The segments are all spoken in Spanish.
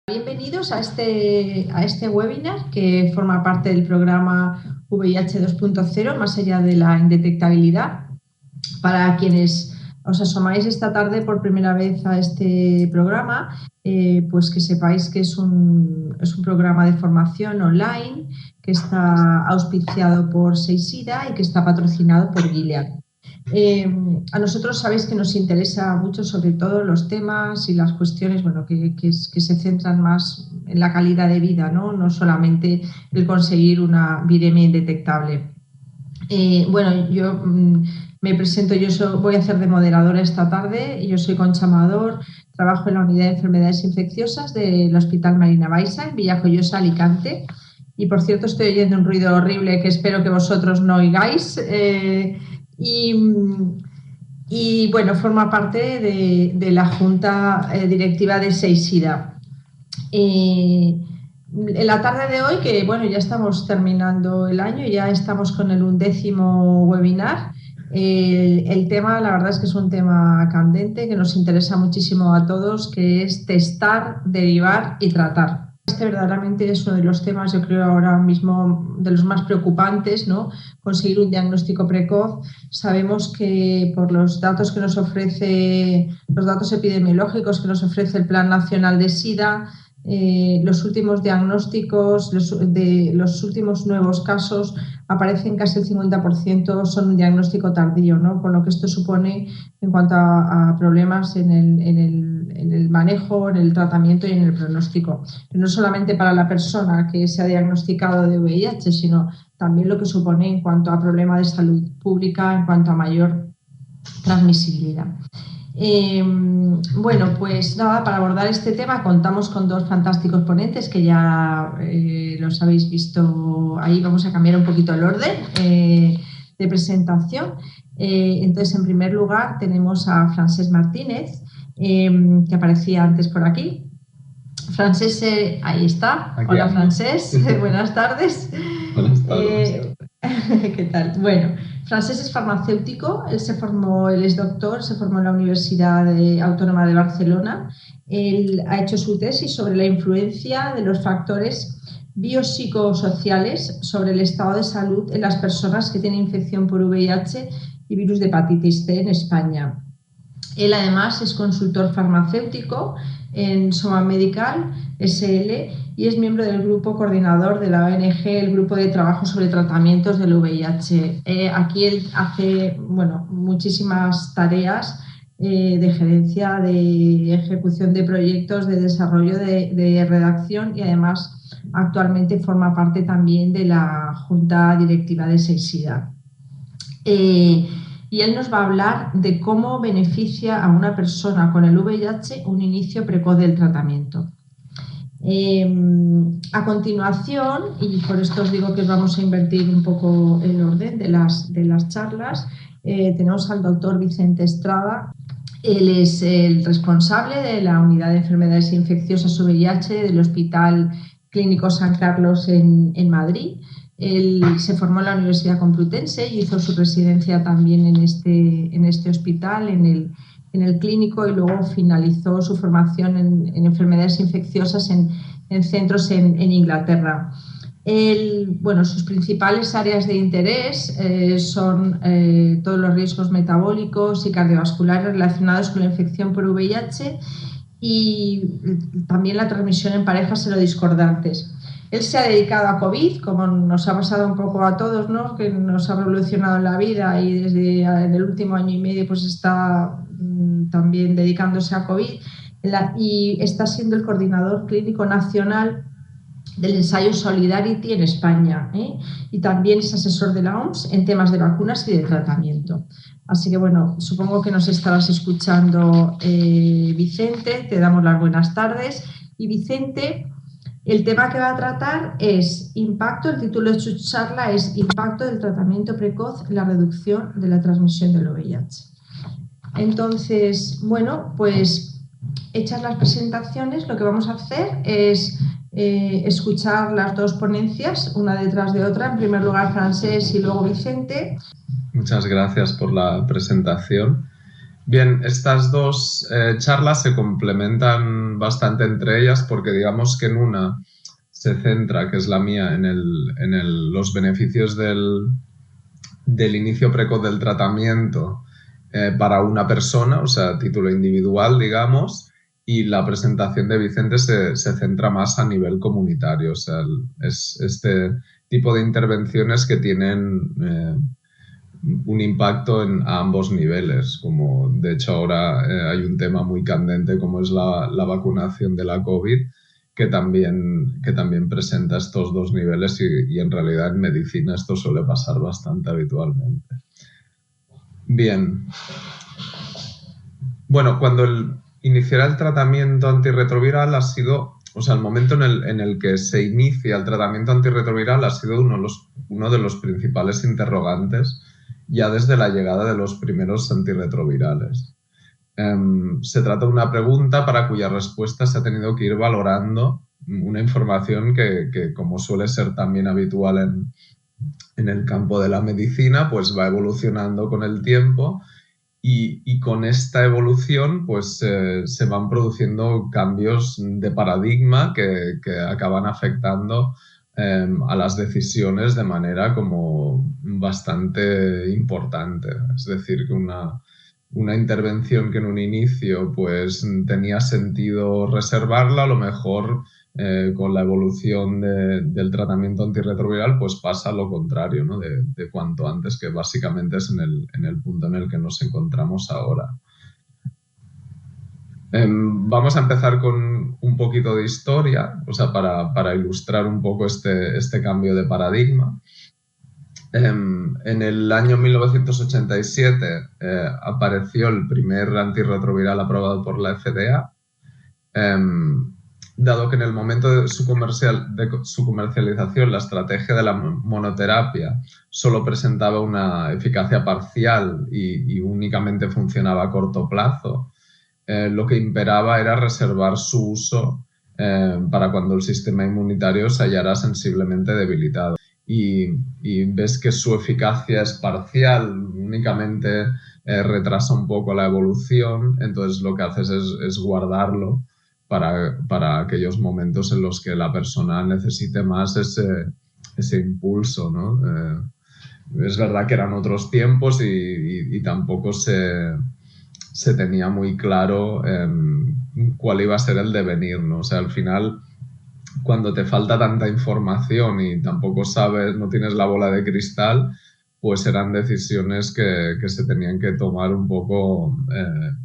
Bienvenidos a este webinar que forma parte del programa VIH 2.0, más allá de la indetectabilidad. Para quienes os asomáis esta tarde por primera vez a este programa, pues que sepáis que es un programa de formación online que está auspiciado por SEISIDA y que está patrocinado por Gilead. A nosotros sabéis que nos interesa mucho sobre todo los temas y las cuestiones que se centran más en la calidad de vida, no solamente el conseguir una viremia indetectable. Yo me presento, voy a hacer de moderadora esta tarde. Yo soy Concha Amador, trabajo en la unidad de enfermedades infecciosas del Hospital Marina Baixa en Villajoyosa, Alicante. Y por cierto, estoy oyendo un ruido horrible que espero que vosotros no oigáis. Y bueno, forma parte de la Junta Directiva de SEISIDA. En la tarde de hoy, que bueno, ya estamos terminando el año, ya estamos con el 11º webinar. El tema, la verdad es que es un tema candente que nos interesa muchísimo a todos, que es testar, derivar y tratar. Este verdaderamente es uno de los temas, yo creo ahora mismo, de los más preocupantes, ¿no? Conseguir un diagnóstico precoz. Sabemos que por los datos que nos ofrece, los datos epidemiológicos que nos ofrece el Plan Nacional de SIDA, los últimos diagnósticos, los últimos nuevos casos aparecen casi el 50% son un diagnóstico tardío, ¿no? Con lo que esto supone en cuanto a problemas en el manejo, en el tratamiento y en el pronóstico. No solamente para la persona que se ha diagnosticado de VIH, sino también lo que supone en cuanto a problemas de salud pública, en cuanto a mayor transmisibilidad. Pues nada, para abordar este tema contamos con dos fantásticos ponentes que ya los habéis visto ahí. Vamos a cambiar un poquito el orden de presentación. Entonces, en primer lugar, tenemos a Francesc Martínez, que aparecía antes por aquí. Francesc, ahí está. Aquí. Hola, Francesc. Buenas tardes. Buenas tardes. ¿Qué tal? Bueno, Francesc es farmacéutico, él es doctor, se formó en la Universidad Autónoma de Barcelona. Él ha hecho su tesis sobre la influencia de los factores biopsicosociales sobre el estado de salud en las personas que tienen infección por VIH y virus de hepatitis C en España. Él además es consultor farmacéutico en Soma Medical SL y es miembro del grupo coordinador de la ONG, el Grupo de Trabajo sobre Tratamientos del VIH. Aquí él hace muchísimas tareas de gerencia, de ejecución de proyectos, de desarrollo, de redacción y además actualmente forma parte también de la Junta Directiva de SEISIDA. Y él nos va a hablar de cómo beneficia a una persona con el VIH un inicio precoz del tratamiento. A continuación, y por esto os digo que vamos a invertir un poco el orden de las charlas, tenemos al doctor Vicente Estrada. Él es el responsable de la Unidad de Enfermedades Infecciosas VIH del Hospital Clínico San Carlos en Madrid. Él se formó en la Universidad Complutense y hizo su residencia también en este hospital, en el clínico, y luego finalizó su formación en enfermedades infecciosas en centros en Inglaterra. Sus principales áreas de interés son todos los riesgos metabólicos y cardiovasculares relacionados con la infección por VIH y también la transmisión en parejas serodiscordantes. Él se ha dedicado a COVID, como nos ha pasado un poco a todos, ¿no? Que nos ha revolucionado la vida, y desde el último año y medio pues está también dedicándose a COVID y está siendo el coordinador clínico nacional del ensayo Solidarity en España, y también es asesor de la OMS en temas de vacunas y de tratamiento. Así que supongo que nos estarás escuchando, Vicente. Te damos las buenas tardes. Y Vicente, el tema que va a tratar es impacto, el título de su charla es Impacto del tratamiento precoz en la reducción de la transmisión del VIH. Entonces, pues hechas las presentaciones, lo que vamos a hacer es escuchar las dos ponencias, una detrás de otra, en primer lugar Francesc y luego Vicente. Muchas gracias por la presentación. Bien, estas dos charlas se complementan bastante entre ellas porque digamos que en una se centra, que es la mía, los beneficios del inicio precoz del tratamiento para una persona, o sea, a título individual, digamos, y la presentación de Vicente se centra más a nivel comunitario, o sea, es este tipo de intervenciones que tienen un impacto a ambos niveles, como de hecho ahora hay un tema muy candente como es la vacunación de la COVID, que también presenta estos dos niveles y en realidad en medicina esto suele pasar bastante habitualmente. Bien. Bueno, cuando iniciará el tratamiento antirretroviral ha sido, o sea, el momento en el que se inicia el tratamiento antirretroviral ha sido uno de los principales interrogantes ya desde la llegada de los primeros antirretrovirales. Se trata de una pregunta para cuya respuesta se ha tenido que ir valorando una información que como suele ser también habitual en el campo de la medicina, pues va evolucionando con el tiempo y con esta evolución pues se van produciendo cambios de paradigma que acaban afectando a las decisiones de manera como bastante importante. Es decir, que una intervención que en un inicio pues tenía sentido reservarla, a lo mejor con la evolución del tratamiento antirretroviral pues pasa lo contrario, ¿no? de cuanto antes, que básicamente es en el punto en el que nos encontramos ahora. Vamos a empezar con un poquito de historia, o sea, para ilustrar un poco este cambio de paradigma. En el año 1987 apareció el primer antirretroviral aprobado por la FDA, dado que en el momento de su comercialización la estrategia de la monoterapia solo presentaba una eficacia parcial y únicamente funcionaba a corto plazo, lo que imperaba era reservar su uso para cuando el sistema inmunitario se hallara sensiblemente debilitado. Y ves que su eficacia es parcial, únicamente retrasa un poco la evolución, entonces lo que haces es guardarlo para aquellos momentos en los que la persona necesite más ese impulso, ¿no? Es verdad que eran otros tiempos y tampoco se tenía muy claro cuál iba a ser el devenir, ¿no? O sea, al final, cuando te falta tanta información y tampoco sabes, no tienes la bola de cristal, pues eran decisiones que se tenían que tomar un poco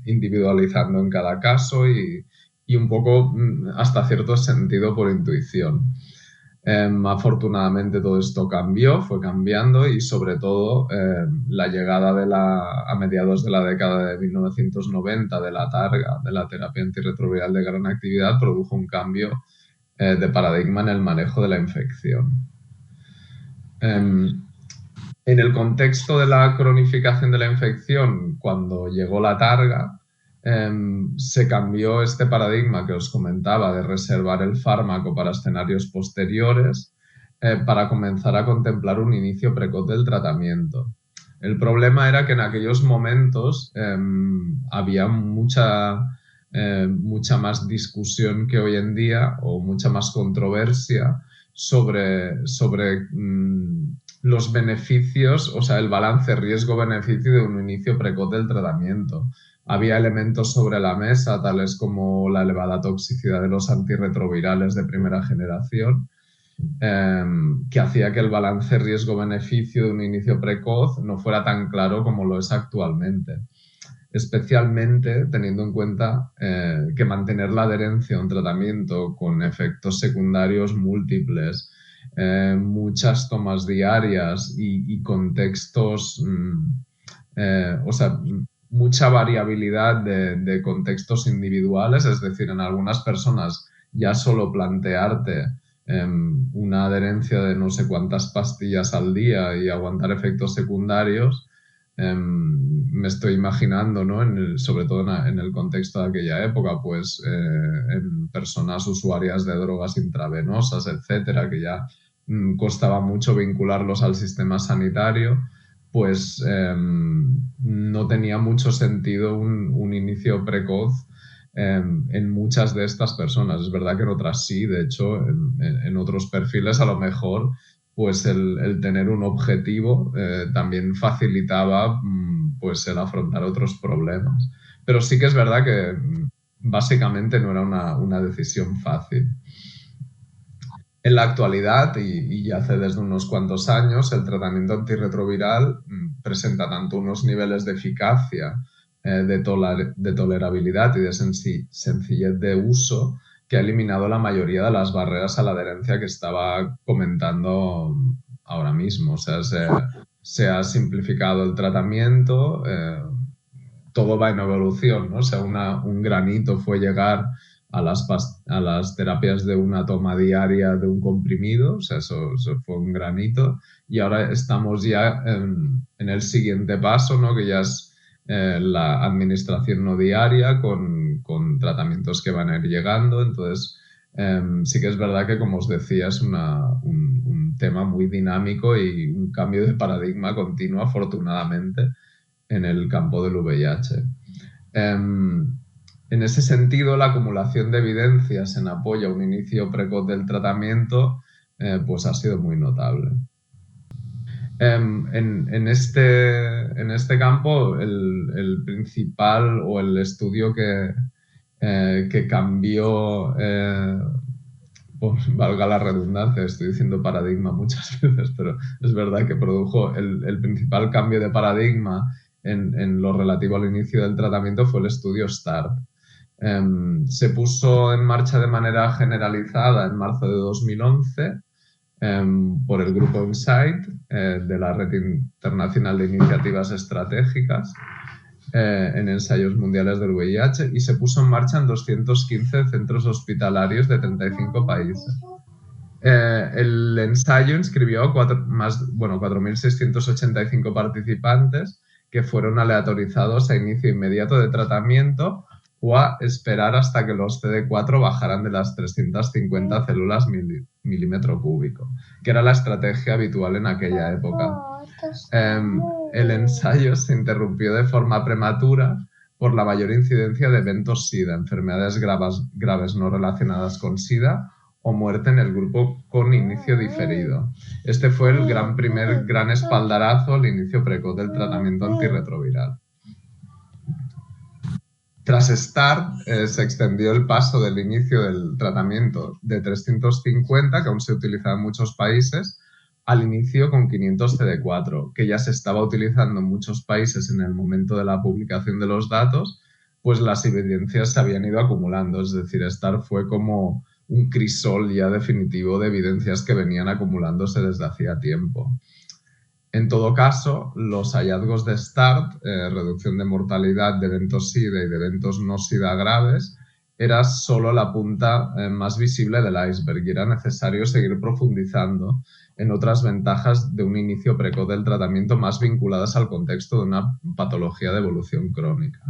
individualizando en cada caso y un poco hasta cierto sentido por intuición. Afortunadamente todo esto cambió, fue cambiando y sobre todo la llegada a mediados de la década de 1990 de la targa, de la terapia antirretroviral de gran actividad, produjo un cambio de paradigma en el manejo de la infección. En el contexto de la cronificación de la infección, cuando llegó la targa, se cambió este paradigma que os comentaba de reservar el fármaco para escenarios posteriores para comenzar a contemplar un inicio precoz del tratamiento. El problema era que en aquellos momentos había mucha más discusión que hoy en día o mucha más controversia sobre los beneficios, o sea, el balance riesgo-beneficio de un inicio precoz del tratamiento. Había elementos sobre la mesa, tales como la elevada toxicidad de los antirretrovirales de primera generación, que hacía que el balance riesgo-beneficio de un inicio precoz no fuera tan claro como lo es actualmente. Especialmente teniendo en cuenta que mantener la adherencia a un tratamiento con efectos secundarios múltiples, muchas tomas diarias y contextos, o sea, mucha variabilidad de contextos individuales, es decir, en algunas personas ya solo plantearte una adherencia de no sé cuántas pastillas al día y aguantar efectos secundarios, me estoy imaginando, ¿no? Sobre todo en el contexto de aquella época, pues en personas usuarias de drogas intravenosas, etcétera, que ya costaba mucho vincularlos al sistema sanitario, pues no tenía mucho sentido un inicio precoz en muchas de estas personas. Es verdad que en otras sí, de hecho, en otros perfiles a lo mejor pues el tener un objetivo también facilitaba pues el afrontar otros problemas. Pero sí que es verdad que básicamente no era una decisión fácil. En la actualidad, y ya hace desde unos cuantos años, el tratamiento antirretroviral presenta tanto unos niveles de eficacia, de tolerabilidad y de sencillez de uso, que ha eliminado la mayoría de las barreras a la adherencia que estaba comentando ahora mismo. O sea, se ha simplificado el tratamiento, todo va en evolución, ¿no? O sea, un granito fue llegar a las terapias de una toma diaria de un comprimido, o sea, eso fue un granito, y ahora estamos ya en el siguiente paso, ¿no? Que ya es la administración no diaria con tratamientos que van a ir llegando. Entonces, sí que es verdad que, como os decía, es un tema muy dinámico y un cambio de paradigma continuo, afortunadamente, en el campo del VIH. En ese sentido, la acumulación de evidencias en apoyo a un inicio precoz del tratamiento pues ha sido muy notable. En este campo, el principal o el estudio que cambió, pues, valga la redundancia, estoy diciendo paradigma muchas veces, pero es verdad que produjo el principal cambio de paradigma en lo relativo al inicio del tratamiento fue el estudio START. Se puso en marcha de manera generalizada en marzo de 2011 por el grupo Insight de la Red Internacional de Iniciativas Estratégicas en ensayos mundiales del VIH, y se puso en marcha en 215 centros hospitalarios de 35 países. El ensayo inscribió 4.685 participantes que fueron aleatorizados a inicio inmediato de tratamiento o a esperar hasta que los CD4 bajaran de las 350 células milímetro cúbico, que era la estrategia habitual en aquella época. El ensayo se interrumpió de forma prematura por la mayor incidencia de eventos SIDA, enfermedades graves no relacionadas con SIDA o muerte en el grupo con inicio diferido. Este fue el primer gran espaldarazo al inicio precoz del tratamiento antirretroviral. Tras START, se extendió el paso del inicio del tratamiento de 350, que aún se utilizaba en muchos países, al inicio con 500 CD4, que ya se estaba utilizando en muchos países en el momento de la publicación de los datos, pues las evidencias se habían ido acumulando. Es decir, START fue como un crisol ya definitivo de evidencias que venían acumulándose desde hacía tiempo. En todo caso, los hallazgos de START, reducción de mortalidad de eventos SIDA y de eventos no SIDA graves, era solo la punta más visible del iceberg y era necesario seguir profundizando en otras ventajas de un inicio precoz del tratamiento más vinculadas al contexto de una patología de evolución crónica.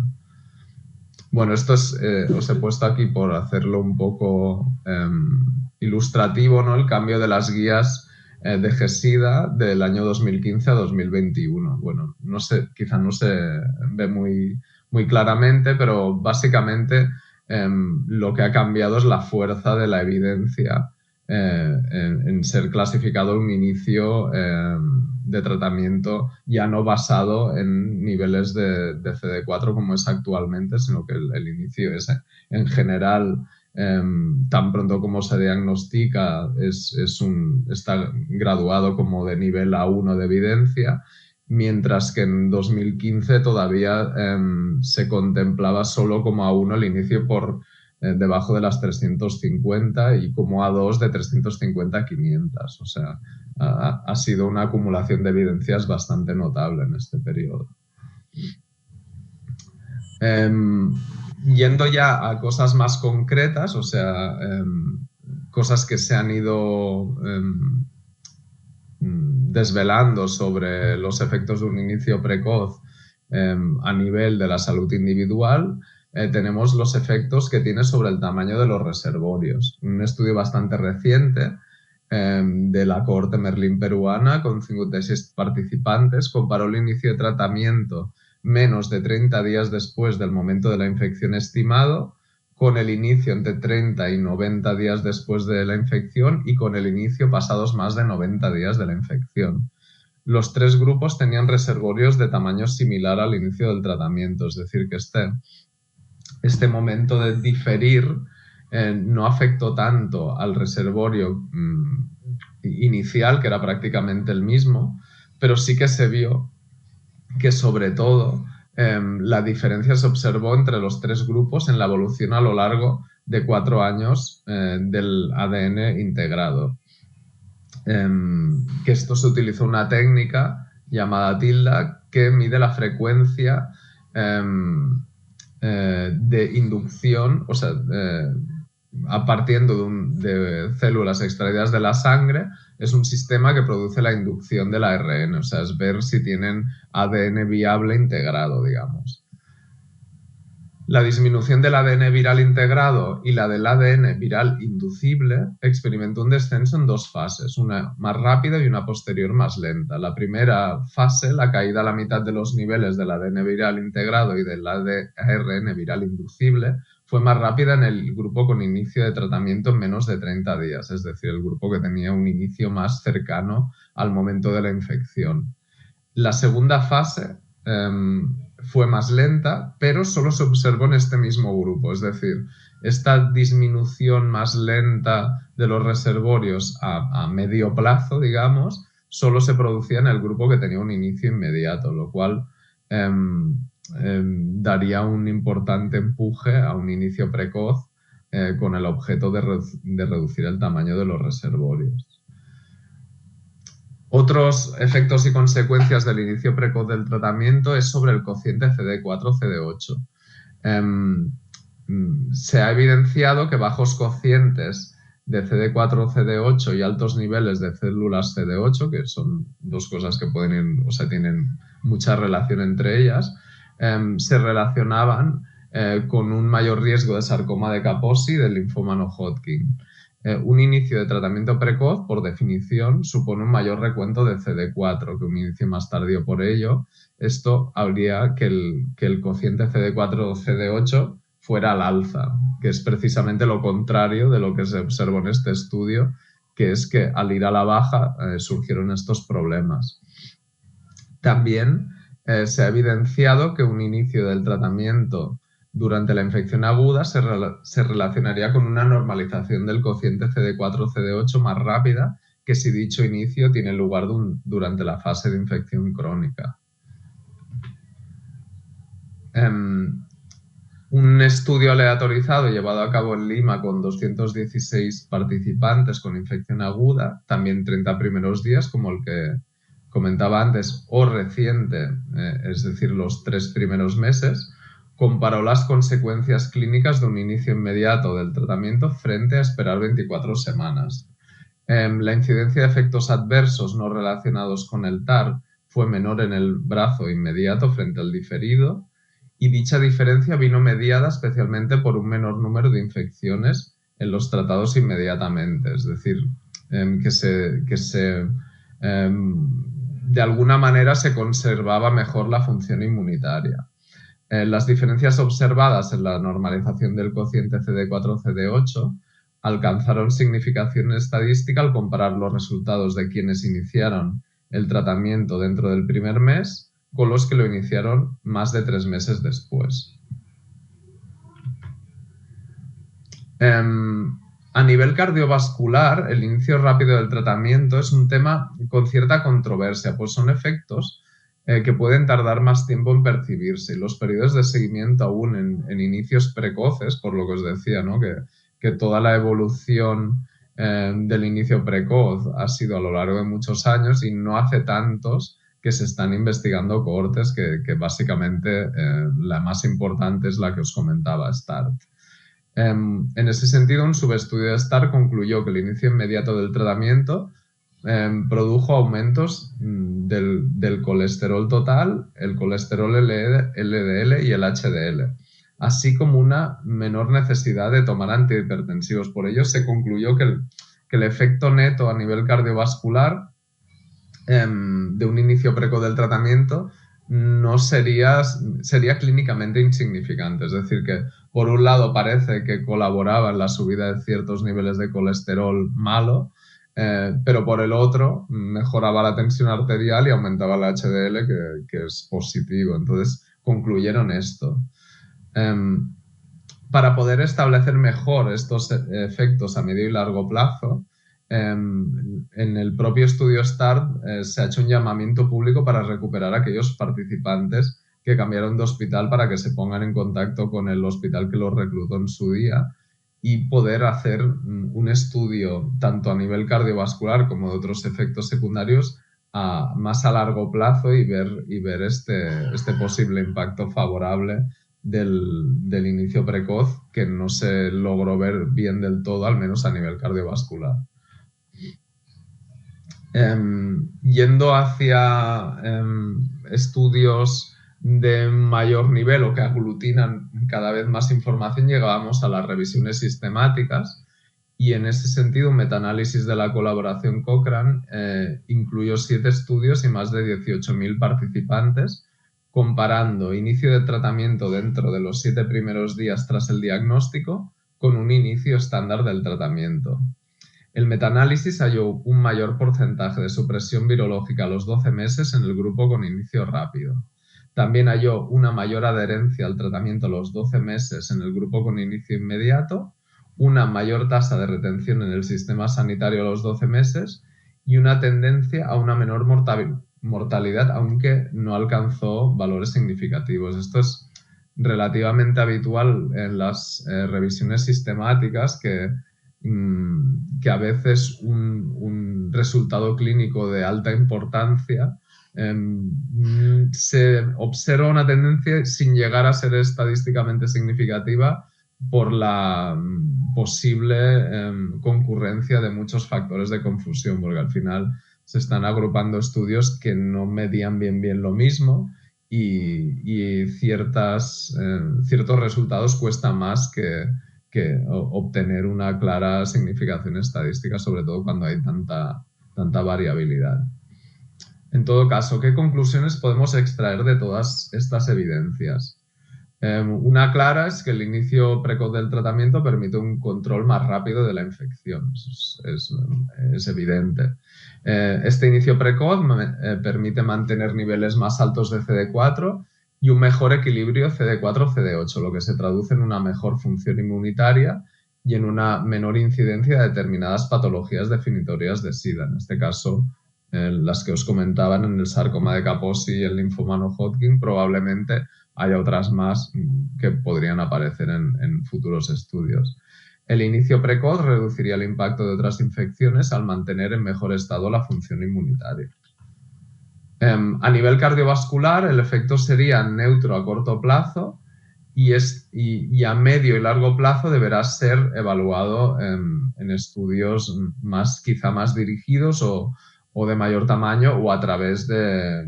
Bueno, esto os he puesto aquí por hacerlo un poco ilustrativo, ¿no? El cambio de las guías de GESIDA del año 2015 a 2021. Bueno, no sé, quizá no se ve muy claramente, pero básicamente lo que ha cambiado es la fuerza de la evidencia en ser clasificado un inicio de tratamiento ya no basado en niveles de CD4 como es actualmente, sino que el inicio es en general, tan pronto como se diagnostica, está graduado como de nivel A1 de evidencia, mientras que en 2015 todavía se contemplaba solo como A1 el inicio por debajo de las 350 y como A2 de 350 a 500. O sea, ha sido una acumulación de evidencias bastante notable en este periodo. Yendo ya a cosas más concretas, o sea, cosas que se han ido desvelando sobre los efectos de un inicio precoz a nivel de la salud individual, tenemos los efectos que tiene sobre el tamaño de los reservorios. Un estudio bastante reciente de la cohorte Merlin peruana con 56 participantes, comparó el inicio de tratamiento menos de 30 días después del momento de la infección estimado, con el inicio entre 30 y 90 días después de la infección y con el inicio pasados más de 90 días de la infección. Los 3 grupos tenían reservorios de tamaño similar al inicio del tratamiento, es decir, que este momento de diferir no afectó tanto al reservorio inicial, que era prácticamente el mismo, pero sí que se vio que sobre todo la diferencia se observó entre los 3 grupos en la evolución a lo largo de 4 años del ADN integrado. Que esto se utilizó una técnica llamada TILDA que mide la frecuencia de inducción, o sea, partiendo de células extraídas de la sangre, es un sistema que produce la inducción del ARN, o sea, es ver si tienen ADN viable integrado, digamos. La disminución del ADN viral integrado y la del ADN viral inducible experimentó un descenso en 2 fases, una más rápida y una posterior más lenta. La primera fase, la caída a la mitad de los niveles del ADN viral integrado y del ARN viral inducible, fue más rápida en el grupo con inicio de tratamiento en menos de 30 días, es decir, el grupo que tenía un inicio más cercano al momento de la infección. La segunda fase fue más lenta, pero solo se observó en este mismo grupo, es decir, esta disminución más lenta de los reservorios a medio plazo, digamos, solo se producía en el grupo que tenía un inicio inmediato, lo cual daría un importante empuje a un inicio precoz con el objeto de reducir el tamaño de los reservorios. Otros efectos y consecuencias del inicio precoz del tratamiento es sobre el cociente CD4-CD8. Se ha evidenciado que bajos cocientes de CD4-CD8 y altos niveles de células CD8, que son 2 cosas que pueden ir, o sea, tienen mucha relación entre ellas, se relacionaban con un mayor riesgo de sarcoma de Kaposi y del linfoma no Hodgkin. Un inicio de tratamiento precoz, por definición, supone un mayor recuento de CD4 que un inicio más tardío. Por ello, esto habría que el cociente CD4-CD8 fuera al alza, que es precisamente lo contrario de lo que se observó en este estudio, que es que al ir a la baja surgieron estos problemas. También se ha evidenciado que un inicio del tratamiento durante la infección aguda se relacionaría con una normalización del cociente CD4-CD8 más rápida que si dicho inicio tiene lugar durante la fase de infección crónica. Un estudio aleatorizado llevado a cabo en Lima con 216 participantes con infección aguda, también 30 primeros días, como el que comentaba antes, o reciente, es decir, los 3 primeros meses, comparó las consecuencias clínicas de un inicio inmediato del tratamiento frente a esperar 24 semanas. La incidencia de efectos adversos no relacionados con el TAR fue menor en el brazo inmediato frente al diferido, y dicha diferencia vino mediada especialmente por un menor número de infecciones en los tratados inmediatamente, es decir, de alguna manera se conservaba mejor la función inmunitaria. Las diferencias observadas en la normalización del cociente CD4-CD8 alcanzaron significación estadística al comparar los resultados de quienes iniciaron el tratamiento dentro del primer mes con los que lo iniciaron más de 3 meses después. A nivel cardiovascular, el inicio rápido del tratamiento es un tema con cierta controversia, pues son efectos que pueden tardar más tiempo en percibirse. Y los periodos de seguimiento aún en inicios precoces, por lo que os decía, ¿no? que toda la evolución del inicio precoz ha sido a lo largo de muchos años y no hace tantos que se están investigando cohortes que básicamente la más importante es la que os comentaba, START. En ese sentido, un subestudio de START concluyó que el inicio inmediato del tratamiento produjo aumentos del colesterol total, el colesterol LDL y el HDL, así como una menor necesidad de tomar antihipertensivos. Por ello se concluyó que que el efecto neto a nivel cardiovascular de un inicio precoz del tratamiento no sería clínicamente insignificante. Es decir, que por un lado parece que colaboraba en la subida de ciertos niveles de colesterol malo, pero por el otro mejoraba la tensión arterial y aumentaba el HDL, que es positivo. Entonces concluyeron esto. Para poder establecer mejor estos efectos a medio y largo plazo, en el propio estudio START se ha hecho un llamamiento público para recuperar a aquellos participantes que cambiaron de hospital para que se pongan en contacto con el hospital que los reclutó en su día y poder hacer un estudio tanto a nivel cardiovascular como de otros efectos secundarios más a largo plazo y ver este posible impacto favorable del inicio precoz que no se logró ver bien del todo, al menos a nivel cardiovascular. Yendo hacia estudios de mayor nivel o que aglutinan cada vez más información, llegábamos a las revisiones sistemáticas y en ese sentido un metaanálisis de la colaboración Cochrane incluyó 7 estudios y más de 18.000 participantes comparando inicio de tratamiento dentro de los 7 primeros días tras el diagnóstico con un inicio estándar del tratamiento. El metaanálisis halló un mayor porcentaje de supresión virológica a los 12 meses en el grupo con inicio rápido. También halló una mayor adherencia al tratamiento a los 12 meses en el grupo con inicio inmediato, una mayor tasa de retención en el sistema sanitario a los 12 meses y una tendencia a una menor mortalidad, aunque no alcanzó valores significativos. Esto es relativamente habitual en las revisiones sistemáticas que a veces un resultado clínico de alta importancia se observa una tendencia sin llegar a ser estadísticamente significativa por la posible concurrencia de muchos factores de confusión, porque al final se están agrupando estudios que no medían bien lo mismo y ciertos resultados cuesta más que obtener una clara significación estadística, sobre todo cuando hay tanta variabilidad. En todo caso, ¿qué conclusiones podemos extraer de todas estas evidencias? Una clara es que el inicio precoz del tratamiento permite un control más rápido de la infección, es evidente. Este inicio precoz permite mantener niveles más altos de CD4 y un mejor equilibrio CD4-CD8, lo que se traduce en una mejor función inmunitaria y en una menor incidencia de determinadas patologías definitorias de SIDA, en este caso las que os comentaban en el sarcoma de Kaposi y el linfoma no-Hodgkin. Probablemente haya otras más que podrían aparecer en futuros estudios. El inicio precoz reduciría el impacto de otras infecciones al mantener en mejor estado la función inmunitaria. A nivel cardiovascular, el efecto sería neutro a corto plazo y a medio y largo plazo deberá ser evaluado en estudios quizá más dirigidos o de mayor tamaño o a través de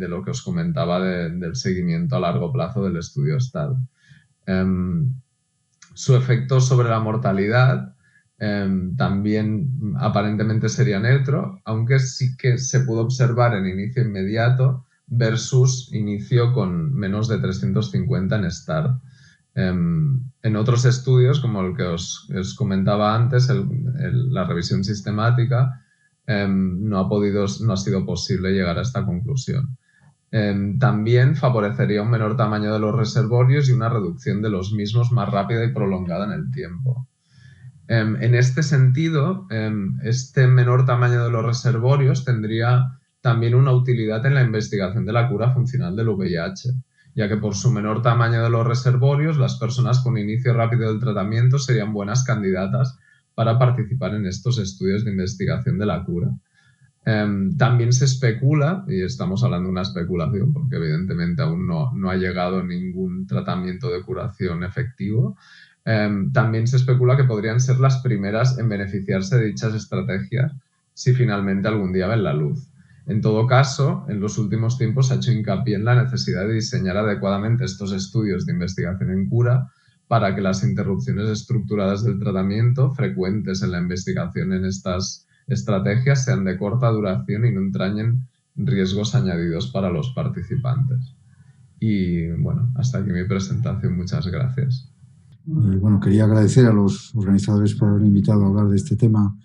lo que os comentaba del seguimiento a largo plazo del estudio START. Su efecto sobre la mortalidad también aparentemente sería neutro, aunque sí que se pudo observar en inicio inmediato versus inicio con menos de 350 en START. En otros estudios, como el que os comentaba antes, la revisión sistemática, no ha sido posible llegar a esta conclusión. También favorecería un menor tamaño de los reservorios y una reducción de los mismos más rápida y prolongada en el tiempo. En este sentido, este menor tamaño de los reservorios tendría también una utilidad en la investigación de la cura funcional del VIH, ya que por su menor tamaño de los reservorios, las personas con inicio rápido del tratamiento serían buenas candidatas para participar en estos estudios de investigación de la cura. También se especula, y estamos hablando de una especulación porque evidentemente aún no ha llegado ningún tratamiento de curación efectivo, también se especula que podrían ser las primeras en beneficiarse de dichas estrategias si finalmente algún día ven la luz. En todo caso, en los últimos tiempos se ha hecho hincapié en la necesidad de diseñar adecuadamente estos estudios de investigación en cura para que las interrupciones estructuradas del tratamiento, frecuentes en la investigación en estas estrategias, sean de corta duración y no entrañen riesgos añadidos para los participantes. Y bueno, hasta aquí mi presentación. Muchas gracias. Bueno, quería agradecer a los organizadores por haberme invitado a hablar de este tema.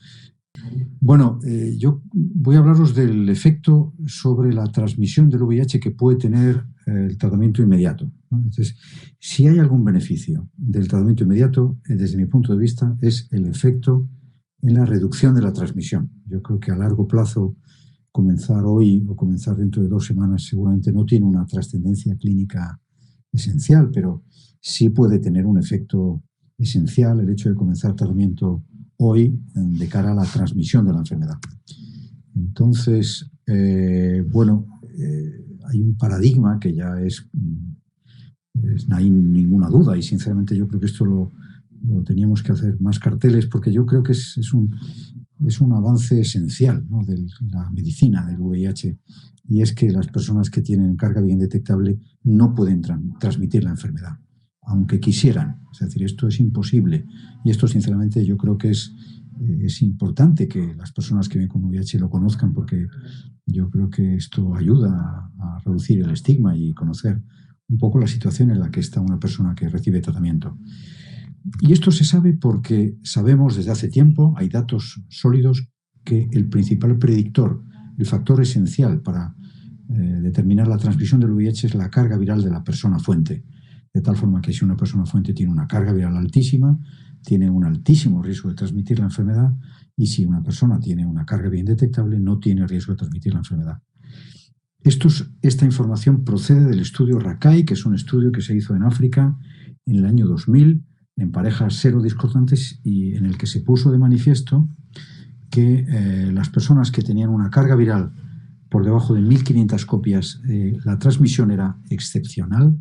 Bueno, yo voy a hablaros del efecto sobre la transmisión del VIH que puede tener el tratamiento inmediato, ¿no? Entonces, si hay algún beneficio del tratamiento inmediato, desde mi punto de vista, es el efecto en la reducción de la transmisión. Yo creo que a largo plazo, comenzar hoy o comenzar dentro de 2 semanas seguramente no tiene una trascendencia clínica esencial, pero sí puede tener un efecto esencial el hecho de comenzar tratamiento hoy de cara a la transmisión de la enfermedad. Entonces, hay un paradigma que ya no hay ninguna duda, y sinceramente yo creo que esto lo teníamos que hacer más carteles, porque yo creo que es un avance esencial, ¿no?, de la medicina del VIH, y es que las personas que tienen carga bien detectable no pueden transmitir la enfermedad, aunque quisieran. Es decir, esto es imposible, y esto sinceramente yo creo que es importante que las personas que viven con VIH lo conozcan, porque yo creo que esto ayuda a reducir el estigma y conocer un poco la situación en la que está una persona que recibe tratamiento. Y esto se sabe porque sabemos desde hace tiempo, hay datos sólidos, que el principal predictor, el factor esencial para determinar la transmisión del VIH es la carga viral de la persona fuente. De tal forma que si una persona fuente tiene una carga viral altísima, tiene un altísimo riesgo de transmitir la enfermedad, y si una persona tiene una carga bien detectable, no tiene riesgo de transmitir la enfermedad. Esta información procede del estudio RACAI, que es un estudio que se hizo en África en el año 2000, en parejas serodiscordantes, y en el que se puso de manifiesto que las personas que tenían una carga viral por debajo de 1.500 copias, la transmisión era excepcional,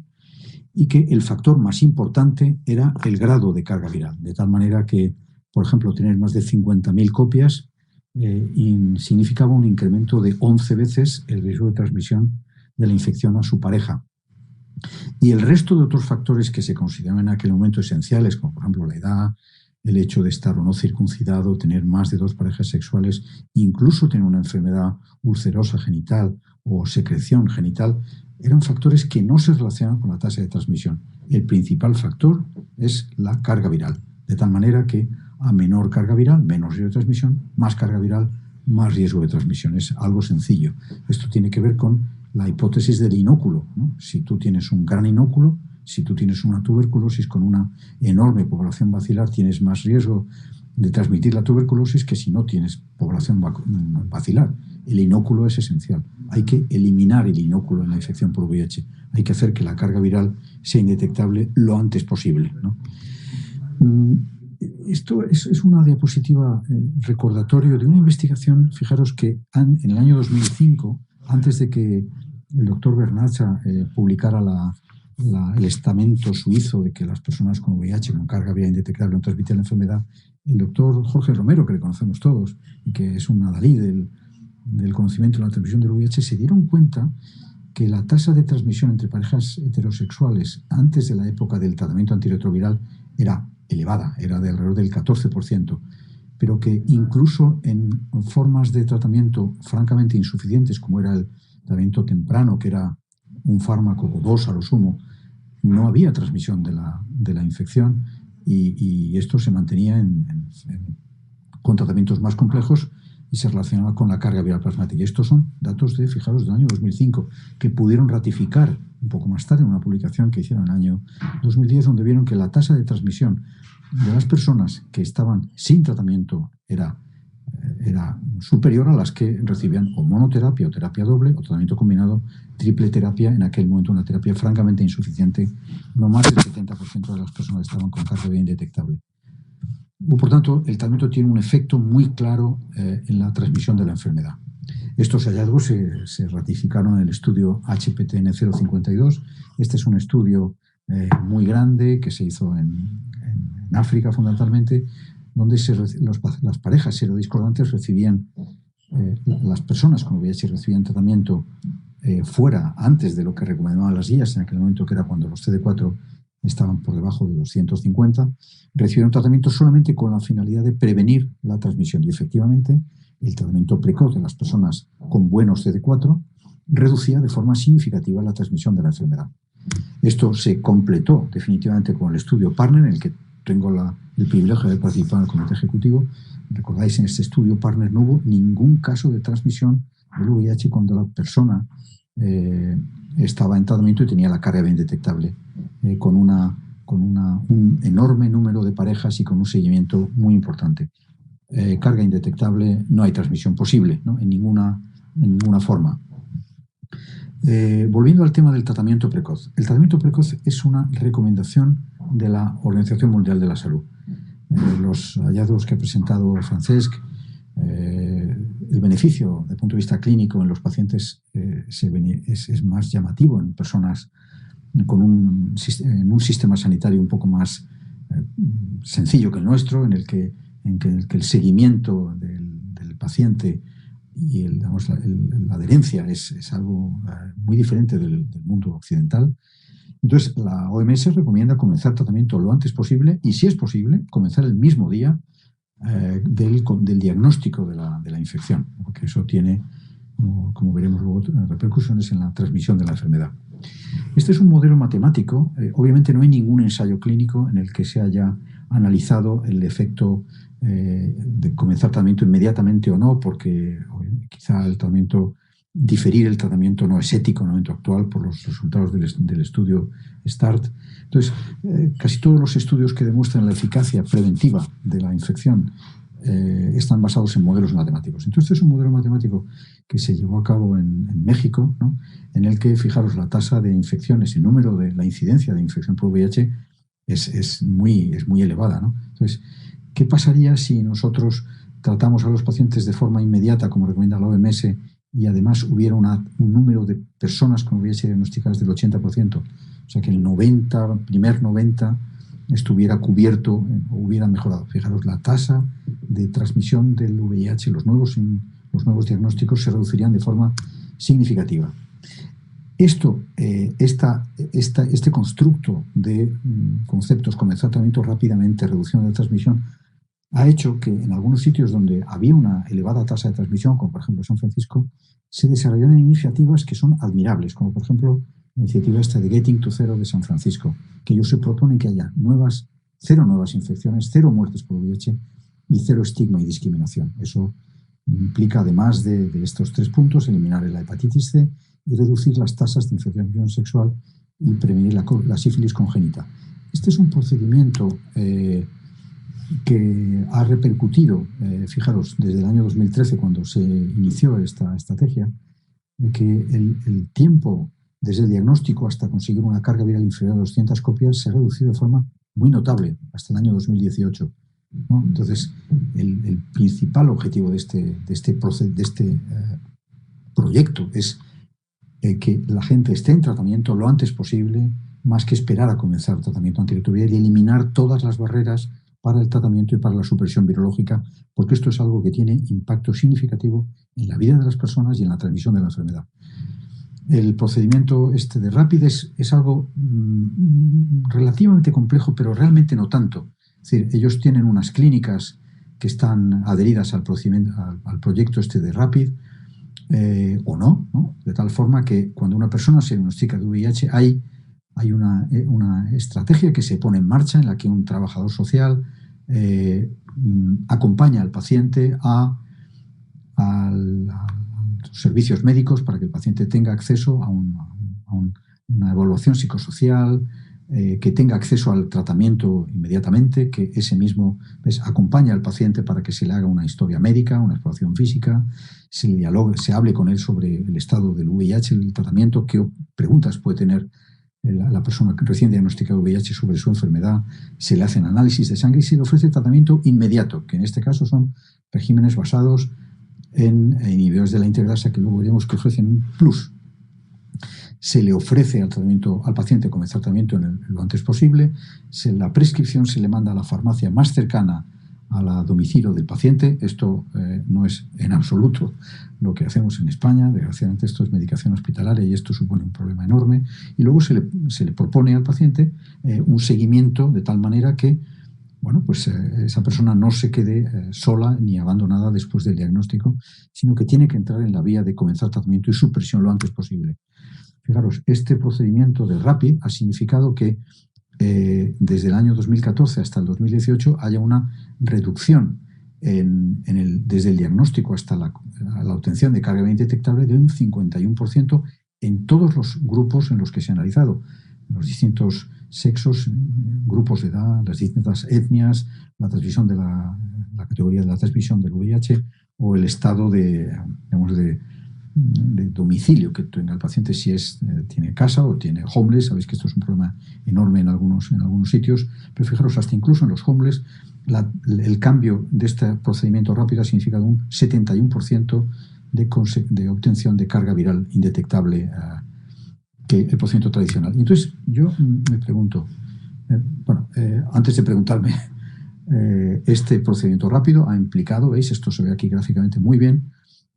y que el factor más importante era el grado de carga viral, de tal manera que, por ejemplo, tener más de 50.000 copias significaba un incremento de 11 veces el riesgo de transmisión de la infección a su pareja. Y el resto de otros factores que se consideraban en aquel momento esenciales, como por ejemplo la edad, el hecho de estar o no circuncidado, tener más de 2 parejas sexuales, incluso tener una enfermedad ulcerosa genital o secreción genital, eran factores que no se relacionan con la tasa de transmisión. El principal factor es la carga viral, de tal manera que a menor carga viral, menos riesgo de transmisión; más carga viral, más riesgo de transmisión. Es algo sencillo. Esto tiene que ver con la hipótesis del inóculo, ¿no? Si tú tienes un gran inóculo, si tú tienes una tuberculosis con una enorme población bacilar, tienes más riesgo de transmitir la tuberculosis que si no tienes población bacilar. El inóculo es esencial. Hay que eliminar el inóculo en la infección por VIH. Hay que hacer que la carga viral sea indetectable lo antes posible, ¿no? Esto es una diapositiva recordatorio de una investigación. Fijaros que en el año 2005, antes de que el doctor Bernatza publicara el estamento suizo de que las personas con VIH con carga viral indetectable no transmitían la enfermedad, el doctor Jorge Romero, que le conocemos todos y que es un adalid del conocimiento de la transmisión del VIH, se dieron cuenta que la tasa de transmisión entre parejas heterosexuales antes de la época del tratamiento antirretroviral era elevada, era de alrededor del 14%, pero que incluso en formas de tratamiento francamente insuficientes, como era el tratamiento temprano, que era un fármaco o 2 a lo sumo, no había transmisión de la infección, y esto se mantenía con tratamientos más complejos y se relacionaba con la carga viral plasmática. Estos son datos fijaros, del año 2005, que pudieron ratificar un poco más tarde en una publicación que hicieron en el año 2010, donde vieron que la tasa de transmisión de las personas que estaban sin tratamiento era superior a las que recibían o monoterapia o terapia doble o tratamiento combinado, triple terapia, en aquel momento una terapia francamente insuficiente. No más del 70% de las personas estaban con carga viral indetectable. Por tanto, el tratamiento tiene un efecto muy claro en la transmisión de la enfermedad. Estos hallazgos se ratificaron en el estudio HPTN 052. Este es un estudio muy grande que se hizo en África fundamentalmente, donde las parejas serodiscordantes recibían, las personas con VIH recibían tratamiento fuera, antes de lo que recomendaban las guías en aquel momento, que era cuando los CD4 estaban por debajo de 250, recibieron tratamiento solamente con la finalidad de prevenir la transmisión. Y efectivamente, el tratamiento precoz de las personas con buenos CD4 reducía de forma significativa la transmisión de la enfermedad. Esto se completó definitivamente con el estudio Partner, en el que tengo el privilegio de participar en el comité ejecutivo. Recordáis, en este estudio Partner no hubo ningún caso de transmisión del VIH cuando la persona estaba en tratamiento y tenía la carga bien detectable, con un enorme número de parejas y con un seguimiento muy importante. Carga indetectable, no hay transmisión posible, ¿no? en ninguna forma. Volviendo al tema del tratamiento precoz. El tratamiento precoz es una recomendación de la Organización Mundial de la Salud. Los hallazgos que ha presentado Francesc, el beneficio desde el punto de vista clínico en los pacientes es más llamativo en personas con un sistema sanitario un poco más sencillo que el nuestro, en el que el seguimiento del paciente y la adherencia es algo muy diferente del mundo occidental. Entonces, la OMS recomienda comenzar tratamiento lo antes posible y, si es posible, comenzar el mismo día del diagnóstico de la infección, porque eso tiene, como veremos luego, repercusiones en la transmisión de la enfermedad. Este es un modelo matemático. Obviamente no hay ningún ensayo clínico en el que se haya analizado el efecto de comenzar tratamiento inmediatamente o no, porque quizá diferir el tratamiento no es ético en el momento actual por los resultados del estudio START. Entonces, casi todos los estudios que demuestran la eficacia preventiva de la infección están basados en modelos matemáticos. Entonces, este es un modelo matemático que se llevó a cabo en México, ¿no? En el que, fijaros, la tasa de infecciones, el número de la incidencia de infección por VIH es muy elevada, ¿no? Entonces, ¿qué pasaría si nosotros tratamos a los pacientes de forma inmediata, como recomienda la OMS, y además hubiera un número de personas con VIH diagnosticadas del 80%? O sea, que el primer 90 estuviera cubierto o hubiera mejorado. Fijaros, la tasa de transmisión del VIH, los nuevos diagnósticos se reducirían de forma significativa. Este constructo de conceptos, comenzar tratamiento rápidamente, reducción de la transmisión, ha hecho que en algunos sitios donde había una elevada tasa de transmisión, como por ejemplo San Francisco, se desarrollaron iniciativas que son admirables, como por ejemplo la iniciativa esta de Getting to Zero de San Francisco, que ellos se proponen que haya cero nuevas infecciones, 0 muertes por VIH y 0 estigma y discriminación. Eso implica, además de estos 3 puntos, eliminar la hepatitis C y reducir las tasas de infección sexual y prevenir la sífilis congénita. Este es un procedimiento que ha repercutido, fijaros, desde el año 2013, cuando se inició esta estrategia, de que el tiempo desde el diagnóstico hasta conseguir una carga viral inferior a 200 copias se ha reducido de forma muy notable hasta el año 2018. ¿No? Entonces, el principal objetivo de este proyecto es que la gente esté en tratamiento lo antes posible, más que esperar a comenzar el tratamiento antirretroviral, y eliminar todas las barreras para el tratamiento y para la supresión virológica, porque esto es algo que tiene impacto significativo en la vida de las personas y en la transmisión de la enfermedad. El procedimiento de RAPID es algo relativamente complejo, pero realmente no tanto. Es decir, ellos tienen unas clínicas que están adheridas al proyecto de RAPID, o no, de tal forma que cuando una persona se diagnostica de VIH hay una estrategia que se pone en marcha en la que un trabajador social acompaña al paciente a los servicios médicos para que el paciente tenga acceso a una evaluación psicosocial, que tenga acceso al tratamiento inmediatamente, que ese mismo acompaña al paciente para que se le haga una historia médica, una exploración física, se hable con él sobre el estado del VIH, el tratamiento, qué preguntas puede tener la persona recién diagnosticada de VIH sobre su enfermedad, se le hacen análisis de sangre y se le ofrece tratamiento inmediato, que en este caso son regímenes basados en inhibidores de la integrasa, que luego veremos que ofrecen un plus. Se le ofrece al paciente comenzar tratamiento lo antes posible, la prescripción se le manda a la farmacia más cercana al domicilio del paciente. Esto no es en absoluto lo que hacemos en España. Desgraciadamente esto es medicación hospitalaria y esto supone un problema enorme. Y luego se le propone al paciente un seguimiento de tal manera que esa persona no se quede sola ni abandonada después del diagnóstico, sino que tiene que entrar en la vía de comenzar tratamiento y supresión lo antes posible. Fijaros, este procedimiento de RAPID ha significado que desde el año 2014 hasta el 2018 haya una reducción desde el diagnóstico hasta la obtención de carga viral indetectable de un 51% en todos los grupos en los que se ha analizado, los distintos sexos, grupos de edad, las distintas etnias, la transmisión de la categoría de la transmisión del VIH o el estado de domicilio que tenga el paciente, si tiene casa o tiene homeless. Sabéis que esto es un problema enorme en algunos sitios, pero fijaros, hasta incluso en los homeless el cambio de este procedimiento rápido ha significado un 71% de obtención de carga viral indetectable que el procedimiento tradicional. Entonces yo me pregunto, antes de preguntarme, este procedimiento rápido ha implicado, veis, esto se ve aquí gráficamente muy bien,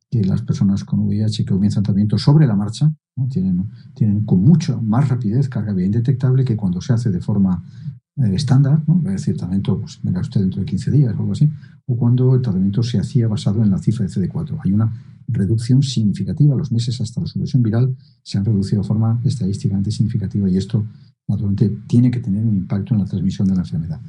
que las personas con VIH que comienzan tratamiento sobre la marcha, ¿no? tienen con mucha más rapidez carga viral indetectable que cuando se hace de forma estándar, ¿no? Es decir, tratamiento, pues venga usted dentro de 15 días o algo así, o cuando el tratamiento se hacía basado en la cifra de CD4. Hay una reducción significativa. Los meses hasta la supresión viral se han reducido de forma estadísticamente significativa y esto, naturalmente, tiene que tener un impacto en la transmisión de la enfermedad.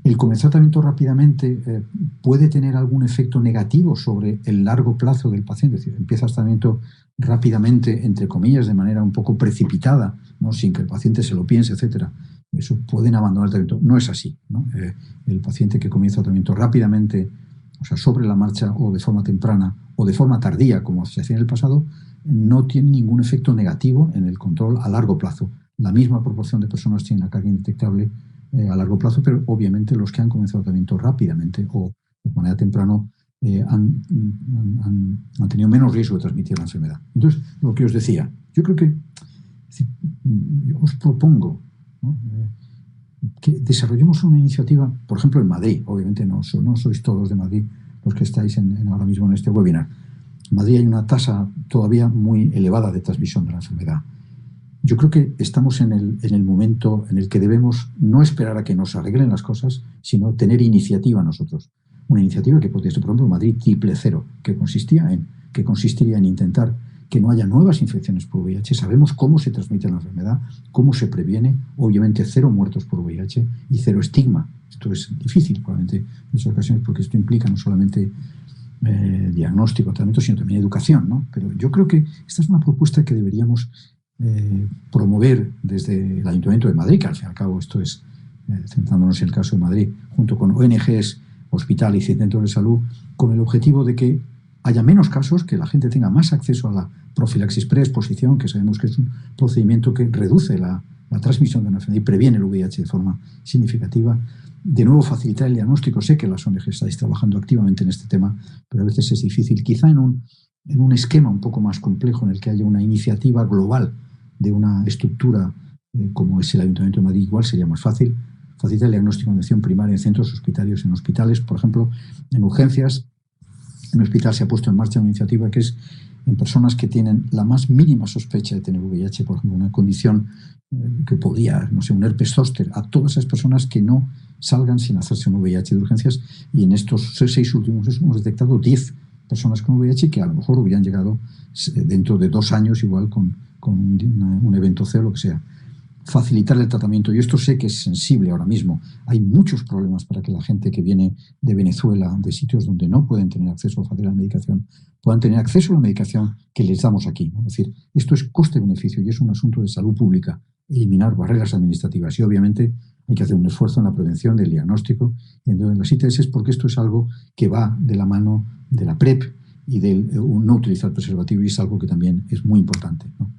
¿El comenzar tratamiento rápidamente puede tener algún efecto negativo sobre el largo plazo del paciente? Es decir, empiezas tratamiento rápidamente, entre comillas, de manera un poco precipitada, ¿no? Sin que el paciente se lo piense, etcétera. Eso pueden abandonar el tratamiento. No es así, ¿no? El paciente que comienza tratamiento rápidamente, o sea, sobre la marcha o de forma temprana o de forma tardía, como se hacía en el pasado, no tiene ningún efecto negativo en el control a largo plazo. La misma proporción de personas tiene la carga indetectable a largo plazo, pero obviamente los que han comenzado tratamiento rápidamente o de manera temprana han tenido menos riesgo de transmitir la enfermedad. Entonces, lo que os decía, yo creo que yo os propongo, ¿no? Que desarrollemos una iniciativa, por ejemplo, en Madrid. Obviamente no sois todos de Madrid los que estáis ahora mismo en este webinar. En Madrid hay una tasa todavía muy elevada de transmisión de la enfermedad. Yo creo que estamos en el momento en el que debemos no esperar a que nos arreglen las cosas, sino tener iniciativa nosotros. Una iniciativa que podría ser, por ejemplo, Madrid triple cero, que consistiría en intentar que no haya nuevas infecciones por VIH. Sabemos cómo se transmite la enfermedad, cómo se previene. Obviamente 0 muertos por VIH y 0 estigma. Esto es difícil probablemente en muchas ocasiones porque esto implica no solamente diagnóstico, tratamiento, sino también educación, ¿no? Pero yo creo que esta es una propuesta que deberíamos promover desde el Ayuntamiento de Madrid, que al fin y al cabo esto es, centrándonos en el caso de Madrid, junto con ONGs, hospitales y centros de salud, con el objetivo de que haya menos casos, que la gente tenga más acceso a la profilaxis preexposición, que sabemos que es un procedimiento que reduce la transmisión de una enfermedad y previene el VIH de forma significativa. De nuevo, facilitar el diagnóstico. Sé que las ONGs estáis trabajando activamente en este tema, pero a veces es difícil. Quizá en un esquema un poco más complejo, en el que haya una iniciativa global de una estructura como es el Ayuntamiento de Madrid, igual sería más fácil. Facilitar el diagnóstico en atención primaria en centros hospitalarios, en hospitales, por ejemplo, en urgencias. En un hospital se ha puesto en marcha una iniciativa que es en personas que tienen la más mínima sospecha de tener VIH, por ejemplo, una condición que podría, no sé, un herpes zóster, a todas esas personas que no salgan sin hacerse un VIH de urgencias. Y en estos 6 últimos meses hemos detectado 10 personas con VIH que a lo mejor hubieran llegado dentro de 2 años igual con un evento C o lo que sea. Facilitar el tratamiento. Yo esto sé que es sensible ahora mismo. Hay muchos problemas para que la gente que viene de Venezuela, de sitios donde no pueden tener acceso fácil a la medicación, puedan tener acceso a la medicación que les damos aquí, ¿no? Es decir, esto es coste-beneficio y es un asunto de salud pública. Eliminar barreras administrativas y obviamente hay que hacer un esfuerzo en la prevención del diagnóstico y en las ITS, porque esto es algo que va de la mano de la PrEP y del no utilizar preservativo, y es algo que también es muy importante, ¿no?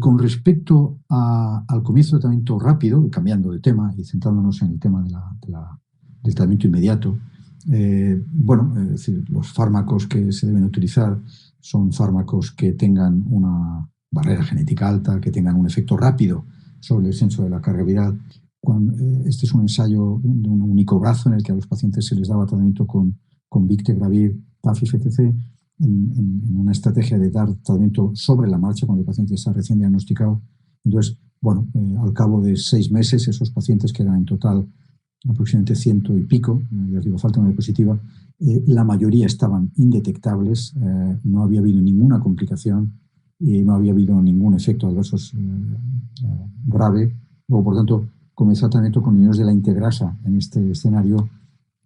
Con respecto al comienzo de tratamiento rápido, cambiando de tema y centrándonos en el tema del tratamiento inmediato, es decir, los fármacos que se deben utilizar son fármacos que tengan una barrera genética alta, que tengan un efecto rápido sobre el descenso de la carga viral. Este es un ensayo de un único brazo en el que a los pacientes se les daba tratamiento con Victegravir, TAF-IFCC, en una estrategia de dar tratamiento sobre la marcha cuando el paciente está recién diagnosticado. Entonces, bueno, al cabo de 6 meses, esos pacientes, que eran en total aproximadamente 100 y pico, ya digo, falta una diapositiva, la mayoría estaban indetectables, no había habido ninguna complicación y no había habido ningún efecto adverso grave. Luego, por tanto, comenzó el tratamiento con iones de la integrasa en este escenario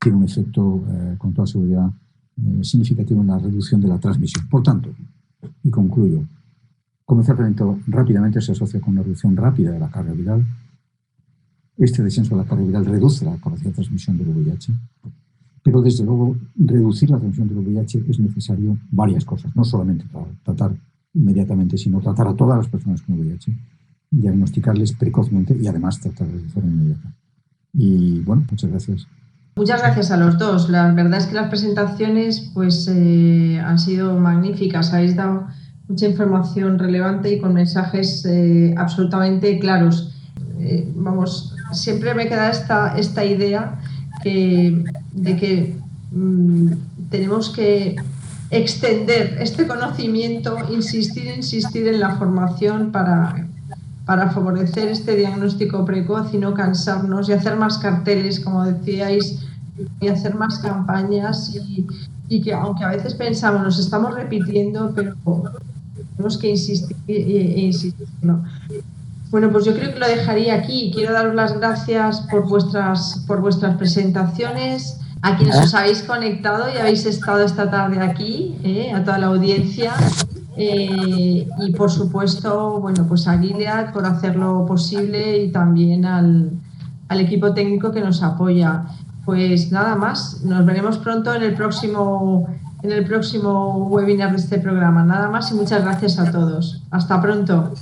tiene un efecto, con toda seguridad, significativo en la reducción de la transmisión. Por tanto, y concluyo, comenzar el tratamiento rápidamente se asocia con una reducción rápida de la carga viral. Este descenso de la carga viral reduce la capacidad de transmisión del VIH, pero desde luego reducir la transmisión del VIH es necesario varias cosas, no solamente tratar inmediatamente, sino tratar a todas las personas con VIH, diagnosticarles precozmente y además tratarles de forma inmediata. Y bueno, muchas gracias. Muchas gracias a los dos. La verdad es que las presentaciones pues, han sido magníficas. Habéis dado mucha información relevante y con mensajes absolutamente claros. Siempre me queda esta idea de que tenemos que extender este conocimiento, insistir en la formación para favorecer este diagnóstico precoz y no cansarnos y hacer más carteles, como decíais, y hacer más campañas y que aunque a veces pensamos nos estamos repitiendo, pero tenemos que insistir e insistir, ¿no? Bueno, pues yo creo que lo dejaría aquí. Quiero daros las gracias por vuestras presentaciones, a quienes os habéis conectado y habéis estado esta tarde aquí, a toda la audiencia. Y por supuesto, bueno, pues a Gilead por hacerlo posible y también al equipo técnico que nos apoya. Pues nada más, nos veremos pronto en el próximo webinar de este programa. Nada más y muchas gracias a todos. Hasta pronto.